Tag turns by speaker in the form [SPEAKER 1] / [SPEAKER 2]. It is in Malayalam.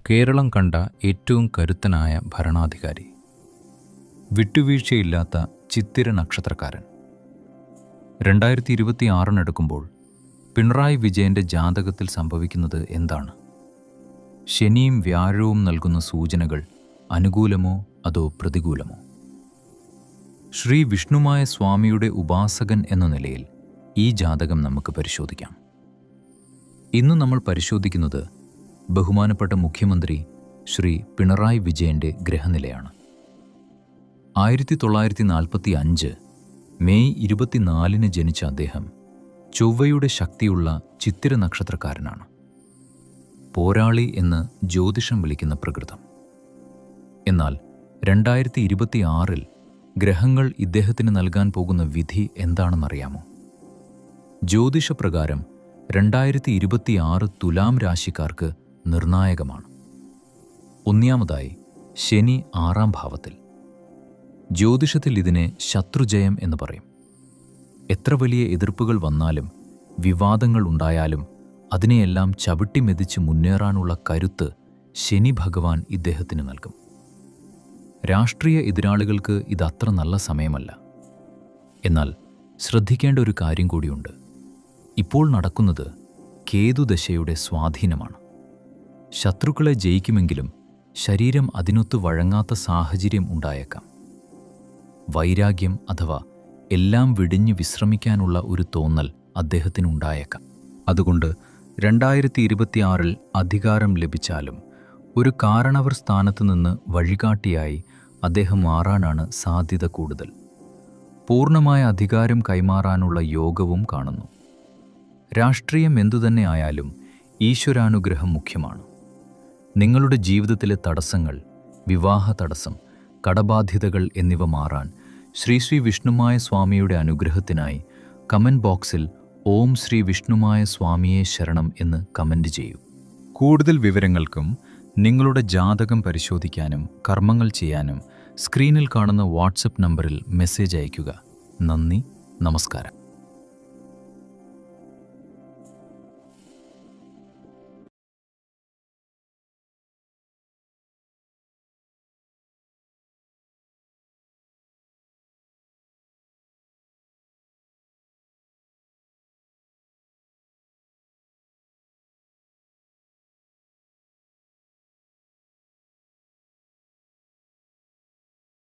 [SPEAKER 1] കേരളം കണ്ട ഏറ്റവും കരുത്തനായ ഭരണാധികാരി, വിട്ടുവീഴ്ചയില്ലാത്ത ചിത്തിര നക്ഷത്രക്കാരൻ. 2026 പിണറായി വിജയൻ്റെ ജാതകത്തിൽ സംഭവിക്കുന്നത് എന്താണ്? ശനിയും വ്യാഴവും നൽകുന്ന സൂചനകൾ അനുകൂലമോ അതോ പ്രതികൂലമോ? ശ്രീ വിഷ്ണുമായ സ്വാമിയുടെ ഉപാസകൻ എന്ന നിലയിൽ ഈ ജാതകം നമുക്ക് പരിശോധിക്കാം. ഇന്ന് നമ്മൾ പരിശോധിക്കുന്നത് ബഹുമാനപ്പെട്ട മുഖ്യമന്ത്രി ശ്രീ പിണറായി വിജയൻ്റെ ഗ്രഹനിലയാണ്. 1945 മെയ് 24 ജനിച്ച അദ്ദേഹം ചൊവ്വയുടെ ശക്തിയുള്ള ചിത്തിര നക്ഷത്രക്കാരനാണ്. പോരാളി എന്ന് ജ്യോതിഷം വിളിക്കുന്ന പ്രകൃതം. എന്നാൽ 2026 ഗ്രഹങ്ങൾ ഇദ്ദേഹത്തിന് നൽകാൻ പോകുന്ന വിധി എന്താണെന്നറിയാമോ? ജ്യോതിഷപ്രകാരം 2026 തുലാം രാശിക്കാർക്ക് നിർണായകമാണ്. ഒന്നാമതായി ശനി 6ാം ഭാവത്തിൽ. ജ്യോതിഷത്തിൽ ഇതിനെ ശത്രുജയം എന്ന് പറയും. എത്ര വലിയ എതിർപ്പുകൾ വന്നാലും വിവാദങ്ങൾ ഉണ്ടായാലും അതിനെയെല്ലാം ചവിട്ടിമെതിച്ച് മുന്നേറാനുള്ള കരുത്ത് ശനി ഭഗവാൻ ഇദ്ദേഹത്തിന് നൽകും. രാഷ്ട്രീയ എതിരാളികൾക്ക് ഇതത്ര നല്ല സമയമല്ല. എന്നാൽ ശ്രദ്ധിക്കേണ്ട ഒരു കാര്യം കൂടിയുണ്ട്. ഇപ്പോൾ നടക്കുന്നത് കേതുദശയുടെ സ്വാധീനമാണ്. ശത്രുക്കളെ ജയിക്കുമെങ്കിലും ശരീരം അതിനൊത്ത് വഴങ്ങാത്ത സാഹചര്യം ഉണ്ടായേക്കാം. വൈരാഗ്യം അഥവാ എല്ലാം വെടിഞ്ഞ് വിശ്രമിക്കാനുള്ള ഒരു തോന്നൽ അദ്ദേഹത്തിനുണ്ടായേക്കാം. അതുകൊണ്ട് 2026 അധികാരം ലഭിച്ചാലും ഒരു കാരണവർ സ്ഥാനത്ത് നിന്ന് വഴികാട്ടിയായി അദ്ദേഹം മാറാനാണ് സാധ്യത കൂടുതൽ. പൂർണ്ണമായ അധികാരം കൈമാറാനുള്ള യോഗവും കാണുന്നു. രാഷ്ട്രീയം എന്തുതന്നെ ആയാലും ഈശ്വരാനുഗ്രഹം മുഖ്യമാണ്. നിങ്ങളുടെ ജീവിതത്തിലെ തടസ്സങ്ങൾ, വിവാഹ തടസ്സം, കടബാധ്യതകൾ എന്നിവ മാറാൻ ശ്രീ വിഷ്ണുമായ സ്വാമിയുടെ അനുഗ്രഹത്തിനായി കമൻറ്റ് ബോക്സിൽ ഓം ശ്രീ വിഷ്ണുമായ സ്വാമിയെ ശരണം എന്ന് കമൻറ്റ് ചെയ്യൂ. കൂടുതൽ വിവരങ്ങൾക്കും നിങ്ങളുടെ ജാതകം പരിശോധിക്കാനും കർമ്മങ്ങൾ ചെയ്യാനും സ്ക്രീനിൽ കാണുന്ന വാട്സപ്പ് നമ്പറിൽ മെസ്സേജ് അയയ്ക്കുക. നന്ദി, നമസ്കാരം.